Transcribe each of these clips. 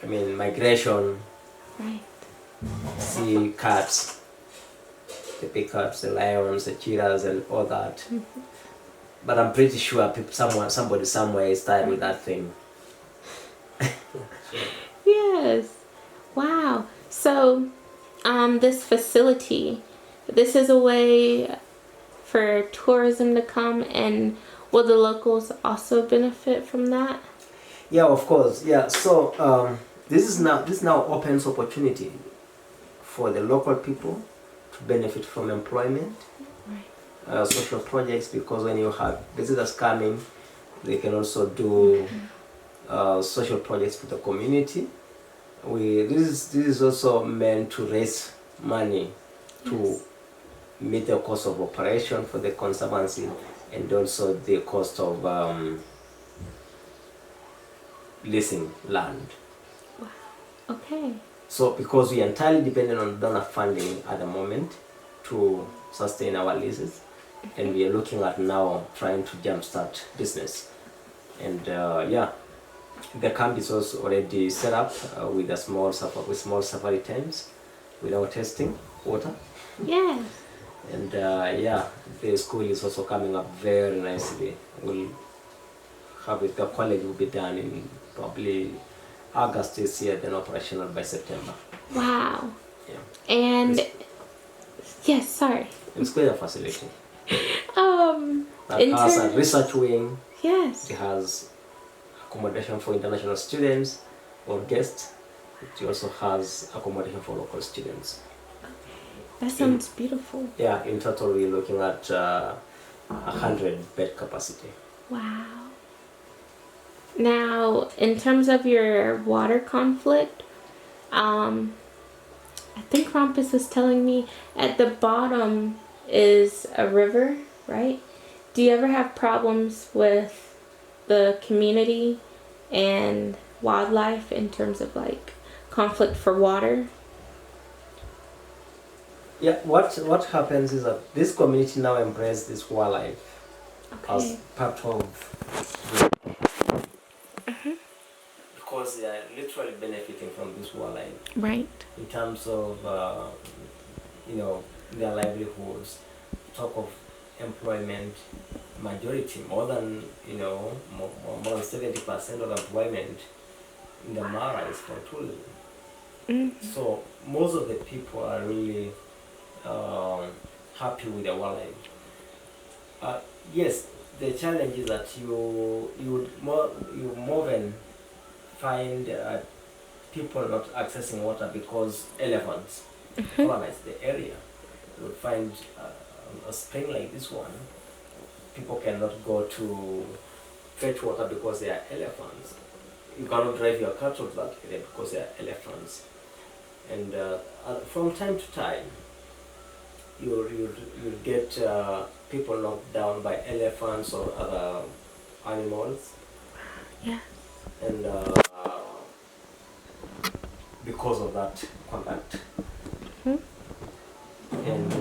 migration. Right. See cats, the big cats, the lions, the cheetahs, and all that. But I'm pretty sure somebody somewhere is tired with that thing. Yes. Wow. So, this facility, this is a way for tourism to come, and will the locals also benefit from that? Yeah, of course. Yeah. So this now opens opportunity for the local people to benefit from employment, social projects, because when you have visitors coming, they can also do social projects for the community. This is also meant to raise money to meet the cost of operation for the conservancy, and also the cost of leasing land. Wow. Okay. So because we are entirely dependent on donor funding at the moment to sustain our leases, and we are looking at now trying to jumpstart business. And the camp is also already set up with small safari tents without testing water. Yes. And the school is also coming up very nicely. We'll have it, the college will be done in probably August this year, then operational by September. Wow. Yeah. And yes, sorry. It's quite a facility. That In has a terms- research wing. Yes. It has accommodation for international students or guests. It also has accommodation for local students. That sounds beautiful. Yeah, in total we're looking at 100 bed capacity. Wow. Now, in terms of your water conflict, I think Krampus was telling me at the bottom is a river, right? Do you ever have problems with the community and wildlife in terms of like conflict for water? Yeah, what happens is that this community now embraces this wildlife as part of because they are literally benefiting from this wildlife. Right. In terms of their livelihoods, talk of employment, majority more than more than 70% of employment in the Mara is from tourism. Mm-hmm. So most of the people are really happy with the wildlife. Yes, the challenge is that you more often find people not accessing water because elephants colonize the area. You would find a spring like this one, people cannot go to fetch water because there are elephants. You cannot drive your cattle to that area because there are elephants. And from time to time, you get people knocked down by elephants or other animals. Yeah. And because of that conduct. And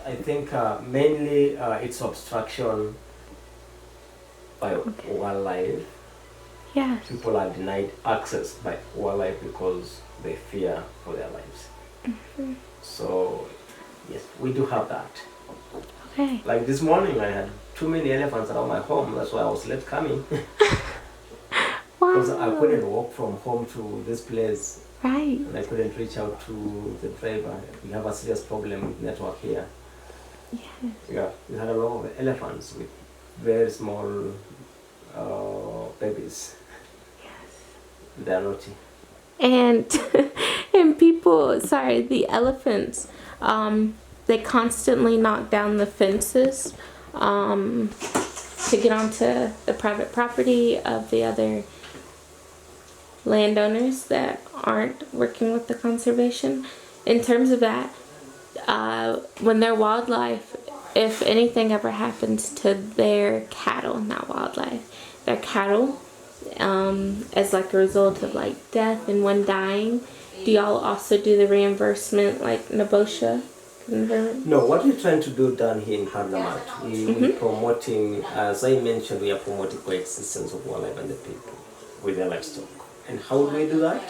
I think mainly it's obstruction by wildlife. Yeah. People are denied access by wildlife because they fear for their lives. So yes, we do have that. Okay. Like this morning I had too many elephants around my home, that's why I was late coming. Because I couldn't walk from home to this place. Right. And I couldn't reach out to the driver. We have a serious problem with network here. Yes. Yeah, we had a lot of elephants with very small babies. Yes. They're naughty. And and people, sorry, the elephants, they constantly knock down the fences to get onto the private property of the other landowners that aren't working with the conservation. In terms of that, when their wildlife, if anything ever happens to their cattle, not wildlife, their cattle, as like a result of like death and one dying, do y'all also do the reimbursement like Nebosha environment? No, what we're trying to do down here in Pardamat, we're promoting, as I mentioned, we are promoting coexistence of wildlife and the people with the livestock. And how do we do that?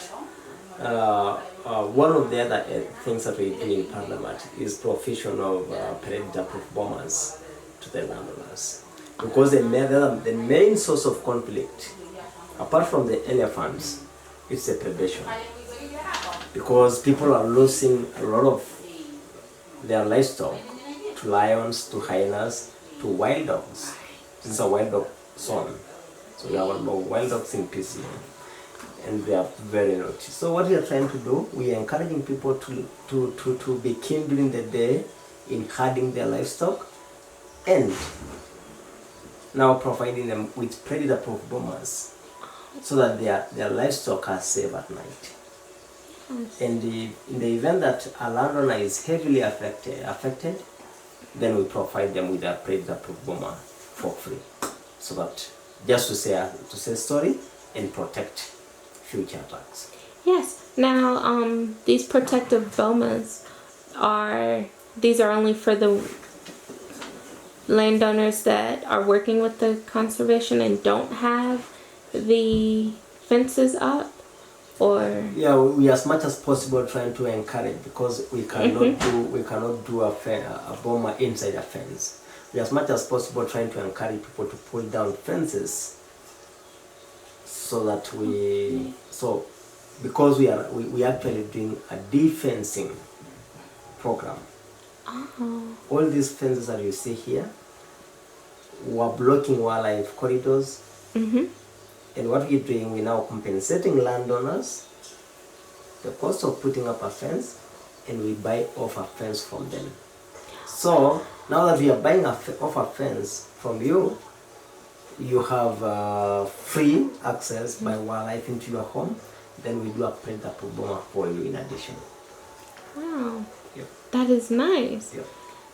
One of the other things that we do in Pardamat is provision of predator-proof bombers to the landowners. Because the main source of conflict, apart from the elephants, it's the predation. Because people are losing a lot of their livestock to lions, to hyenas, to wild dogs. This is a wild dog zone. So we have a lot of wild dogs in PC, and they are very naughty. So what we are trying to do, we are encouraging people to be keen during the day in herding their livestock, and now providing them with predator-proof bombers so that their livestock are safe at night. And in the event that a landowner is heavily affected, then we provide them with a predator-proof bomber for free, so that just to say story and protect future attacks. Yes. Now, these protective bombers these are only for the landowners that are working with the conservation and don't have the fences up, or Yeah, we as much as possible trying to encourage, because we cannot do a bomber inside a fence. We as much as possible trying to encourage people to pull down fences, so that because we actually doing a defencing program. All these fences that you see here were blocking wildlife corridors. And what we're doing, we're now compensating landowners the cost of putting up a fence, and we buy off a fence from them. So now that we are buying off a fence from you, you have free access by wildlife into your home. Then we do a predator bomber for you in addition. wow, Yep. that is nice. Yep.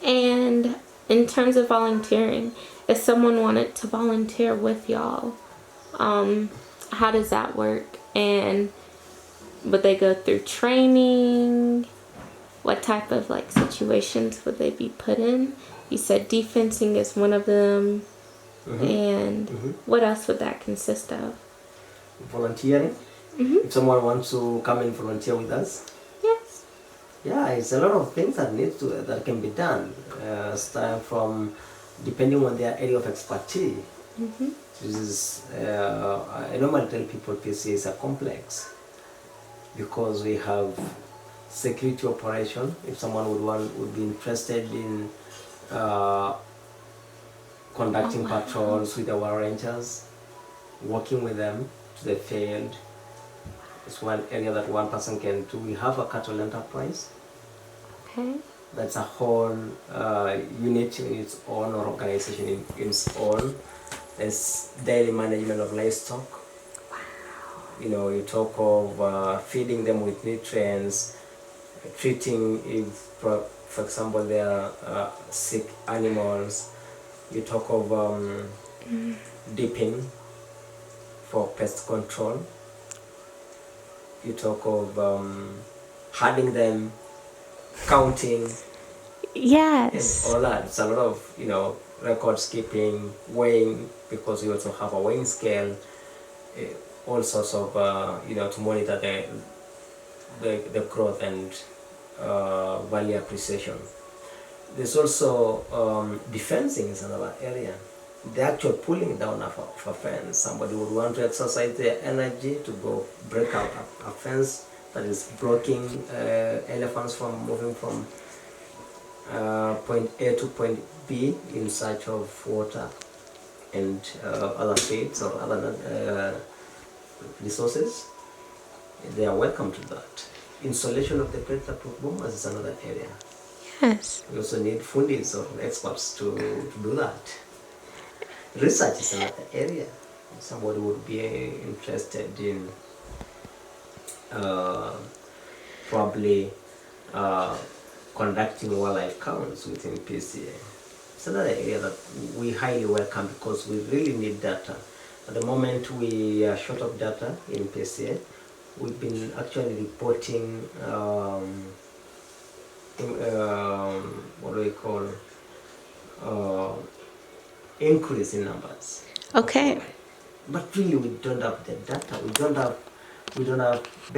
And in terms of volunteering, if someone wanted to volunteer with y'all, how does that work? And would they go through training? What type of situations would they be put in? You said defencing is one of them. And what else would that consist of? Volunteering. If someone wants to come and volunteer with us, Yes. yeah, it's a lot of things that can be done. Starting from, depending on their area of expertise. This is I normally tell people PC is a complex, because we have security operation. If someone would be interested in conducting patrols with our rangers, working with them to the field, it's one area that one person can do. We have a cattle enterprise. Okay. That's a whole unit in its own, or organization in its own. There's daily management of livestock. You talk of feeding them with nutrients, treating, if for example they are sick animals. You talk of dipping for pest control. You talk of herding them, counting, Yes. and all that. It's a lot of records keeping, weighing, because we also have a weighing scale. All sorts of to monitor the growth and value appreciation. There's also defencing is another area. The actual pulling down of a fence. Somebody would want to exercise their energy to go break out a fence that is blocking elephants from moving from point A to point B in search of water and other feeds or other resources. They are welcome to that. Installation of the predator-proof bombers is another area. Yes. We also need fundis or experts to do that. Research is another area. Somebody would be interested in probably conducting wildlife counts within PCA. It's another area that we highly welcome, because we really need data. At the moment we are short of data in PCA. We've been actually reporting what do we call, increase in numbers of Okay. fluoride. But really, we don't have the data. We don't have